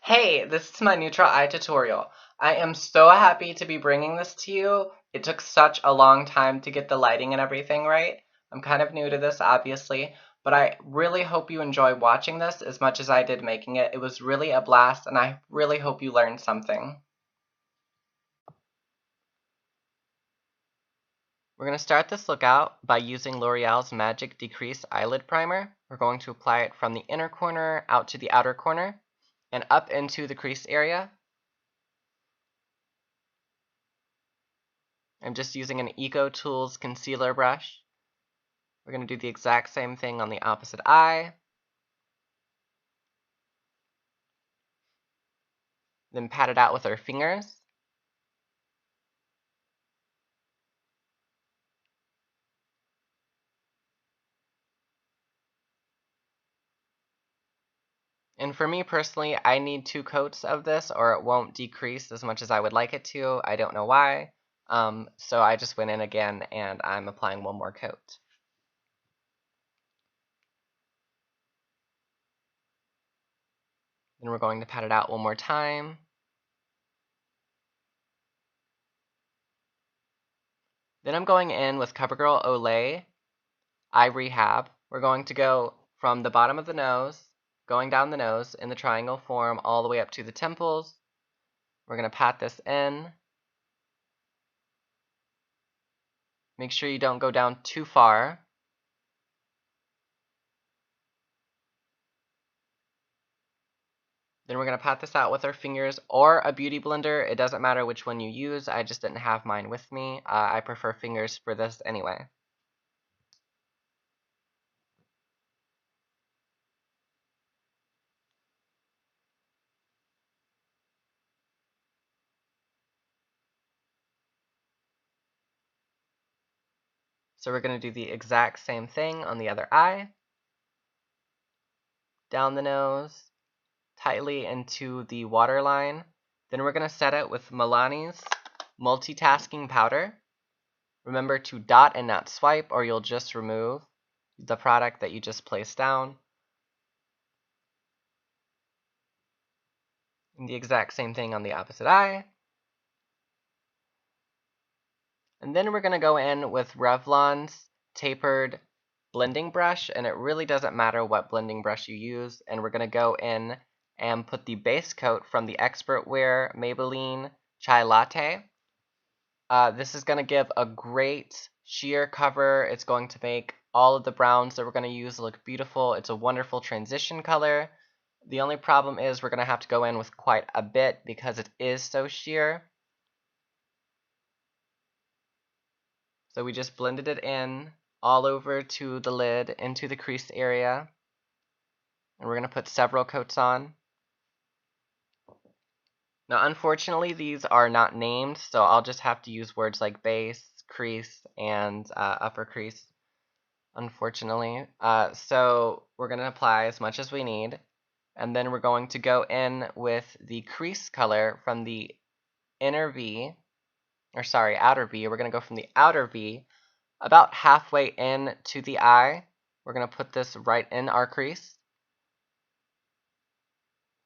Hey, this is my neutral eye tutorial. I am so happy to be bringing this to you. It took such a long time to get the lighting and everything right. I'm kind of new to this, obviously, but I really hope you enjoy watching this as much as I did making it. It was really a blast, and I really hope you learned something. We're going to start this look out by using L'Oreal's Magic Decrease Eyelid Primer. We're going to apply it from the inner corner out to the outer corner and up into the crease area. I'm just using an Eco Tools concealer brush. We're going to do the exact same thing on the opposite eye. Then pat it out with our fingers. And for me personally, I need 2 coats of this or it won't decrease as much as I would like it to. I don't know why. So I just went in again and I'm applying 1 more coat. Then we're going to pat it out 1 more time. Then I'm going in with CoverGirl Olay Eye Rehab. We're going to go from the bottom of the nose, going down the nose in the triangle form all the way up to the temples. We're going to pat this in. Make sure you don't go down too far. Then we're going to pat this out with our fingers or a beauty blender. It doesn't matter which one you use. I just didn't have mine with me. I prefer fingers for this anyway. So we're going to do the exact same thing on the other eye. Down the nose, tightly into the waterline. Then we're going to set it with Milani's multitasking powder. Remember to dot and not swipe or you'll just remove the product that you just placed down. And the exact same thing on the opposite eye. And then we're going to go in with Revlon's tapered blending brush, and it really doesn't matter what blending brush you use. And we're going to go in and put the base coat from the Expert Wear Maybelline Chai Latte. This is going to give a great sheer cover. It's going to make all of the browns that we're going to use look beautiful. It's a wonderful transition color. The only problem is we're going to have to go in with quite a bit because it is so sheer. So we just blended it in all over to the lid, into the crease area. And we're going to put several coats on. Now, unfortunately, these are not named, so I'll just have to use words like base, crease, and upper crease, unfortunately. So we're going to apply as much as we need. And then we're going to go in with the crease color from the outer V. We're going to go from the outer V about halfway in to the eye. We're going to put this right in our crease.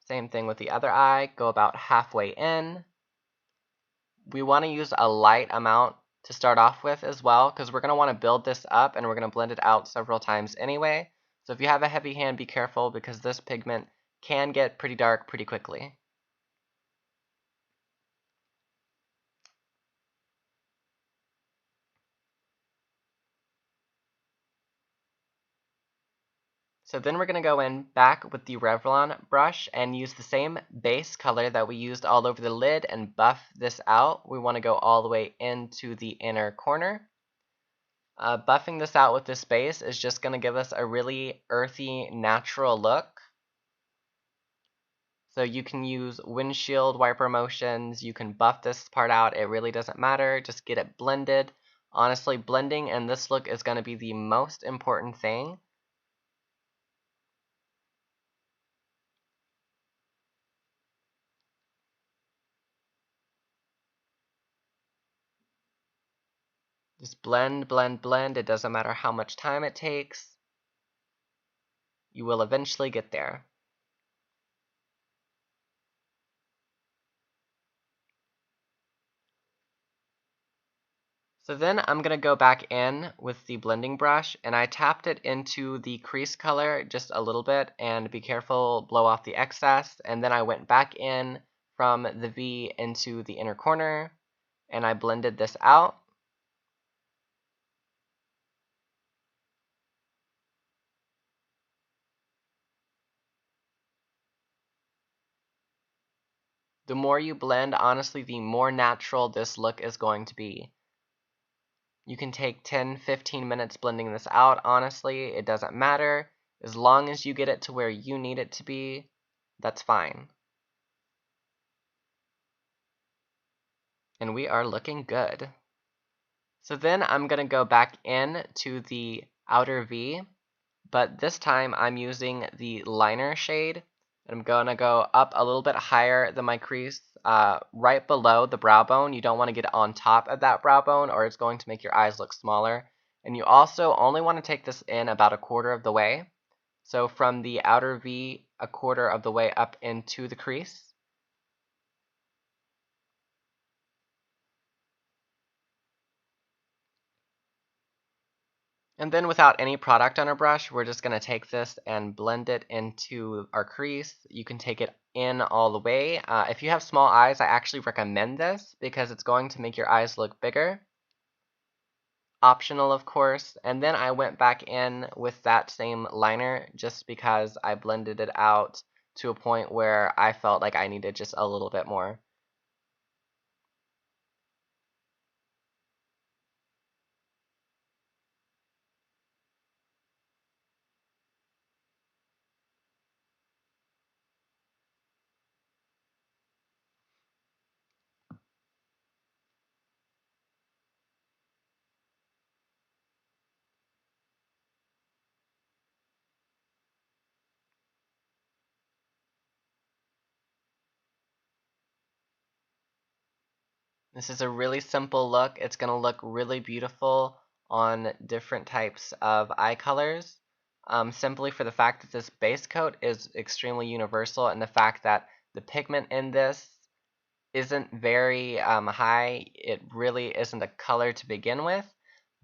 Same thing with the other eye, go about halfway in. We want to use a light amount to start off with as well because we're going to want to build this up and we're going to blend it out several times anyway. So if you have a heavy hand, be careful because this pigment can get pretty dark pretty quickly. So then we're going to go in back with the Revlon brush and use the same base color that we used all over the lid and buff this out. We want to go all the way into the inner corner. Buffing this out with this base is just going to give us a really earthy, natural look. So you can use windshield wiper motions, you can buff this part out, it really doesn't matter, just get it blended. Honestly, blending in this look is going to be the most important thing. Just blend, blend, blend. It doesn't matter how much time it takes. You will eventually get there. So then I'm going to go back in with the blending brush, and I tapped it into the crease color just a little bit, and be careful, blow off the excess, and then I went back in from the V into the inner corner, and I blended this out. The more you blend, honestly, the more natural this look is going to be. You can take 10-15 minutes blending this out, honestly, it doesn't matter. As long as you get it to where you need it to be, that's fine. And we are looking good. So then I'm going to go back in to the outer V, but this time I'm using the liner shade. I'm going to go up a little bit higher than my crease, right below the brow bone. You don't want to get on top of that brow bone or it's going to make your eyes look smaller. And you also only want to take this in about a quarter of the way. So from the outer V, a quarter of the way up into the crease. And then without any product on our brush, we're just going to take this and blend it into our crease. You can take it in all the way. If you have small eyes, I actually recommend this because it's going to make your eyes look bigger. Optional, of course. And then I went back in with that same liner just because I blended it out to a point where I felt like I needed just a little bit more. This is a really simple look. It's going to look really beautiful on different types of eye colors, simply for the fact that this base coat is extremely universal and the fact that the pigment in this isn't very high. It really isn't a color to begin with,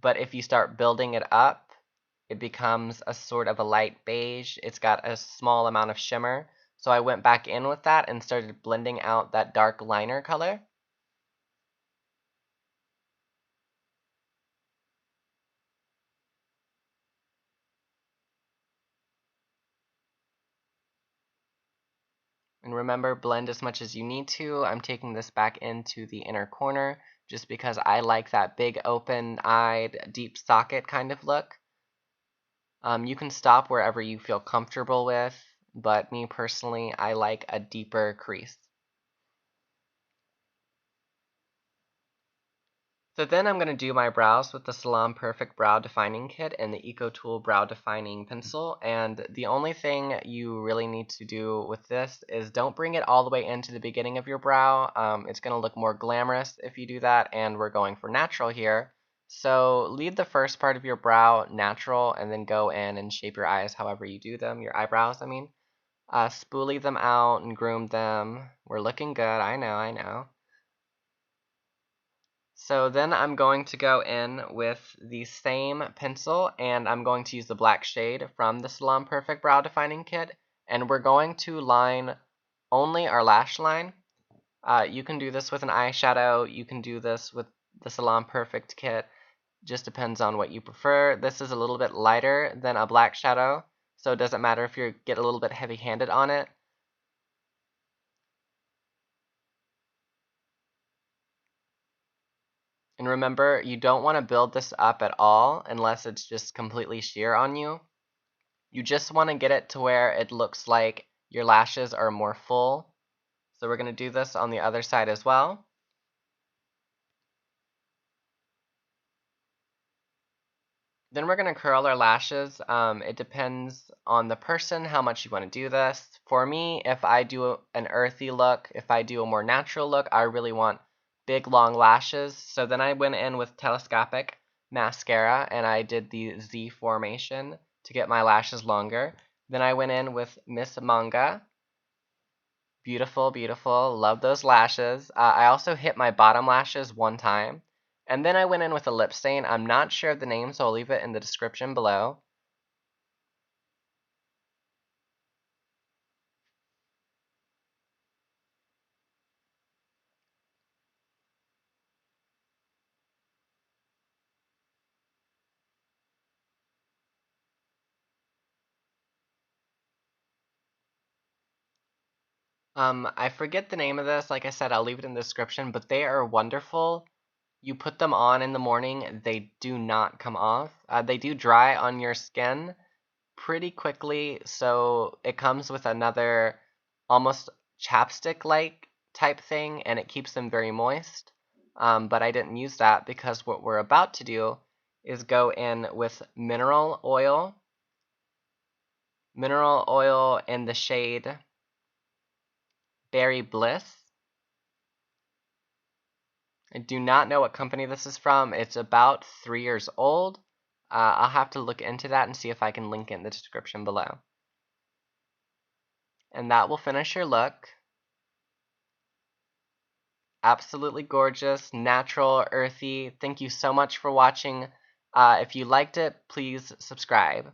but if you start building it up, it becomes a sort of a light beige. It's got a small amount of shimmer, so I went back in with that and started blending out that dark liner color. And remember, blend as much as you need to. I'm taking this back into the inner corner just because I like that big open-eyed, deep socket kind of look. You can stop wherever you feel comfortable with, but me personally, I like a deeper crease. So then I'm going to do my brows with the Salon Perfect Brow Defining Kit and the Eco Tool Brow Defining Pencil. And the only thing you really need to do with this is don't bring it all the way into the beginning of your brow. It's going to look more glamorous if you do that, and we're going for natural here. So leave the first part of your brow natural and then go in and shape your eyes however you do them, your eyebrows, I mean. Spoolie them out and groom them. We're looking good, I know, I know. So then I'm going to go in with the same pencil and I'm going to use the black shade from the Salon Perfect Brow Defining Kit, and we're going to line only our lash line. You can do this with an eyeshadow, you can do this with the Salon Perfect Kit, just depends on what you prefer. This is a little bit lighter than a black shadow, so it doesn't matter if you get a little bit heavy-handed on it. And remember, you don't want to build this up at all unless it's just completely sheer on you. You just want to get it to where it looks like your lashes are more full. So we're going to do this on the other side as well. Then we're going to curl our lashes. It depends on the person how much you want to do this. For me, if I do an earthy look, if I do a more natural look, I really want big long lashes. So then I went in with telescopic mascara and I did the Z formation to get my lashes longer. Then I went in with Miss Manga. Beautiful, beautiful. Love those lashes. I also hit my bottom lashes one time. And then I went in with a lip stain. I'm not sure of the name, so I'll leave it in the description below. I forget the name of this. Like I said, I'll leave it in the description, but they are wonderful. You put them on in the morning, they do not come off. They do dry on your skin pretty quickly, so it comes with another almost chapstick-like type thing, and it keeps them very moist. But I didn't use that because what we're about to do is go in with mineral oil in the shade Berry Bliss. I do not know what company this is from. It's about 3 years old. I'll have to look into that and see if I can link it in the description below. And that will finish your look. Absolutely gorgeous, natural, earthy. Thank you so much for watching. If you liked it, please subscribe.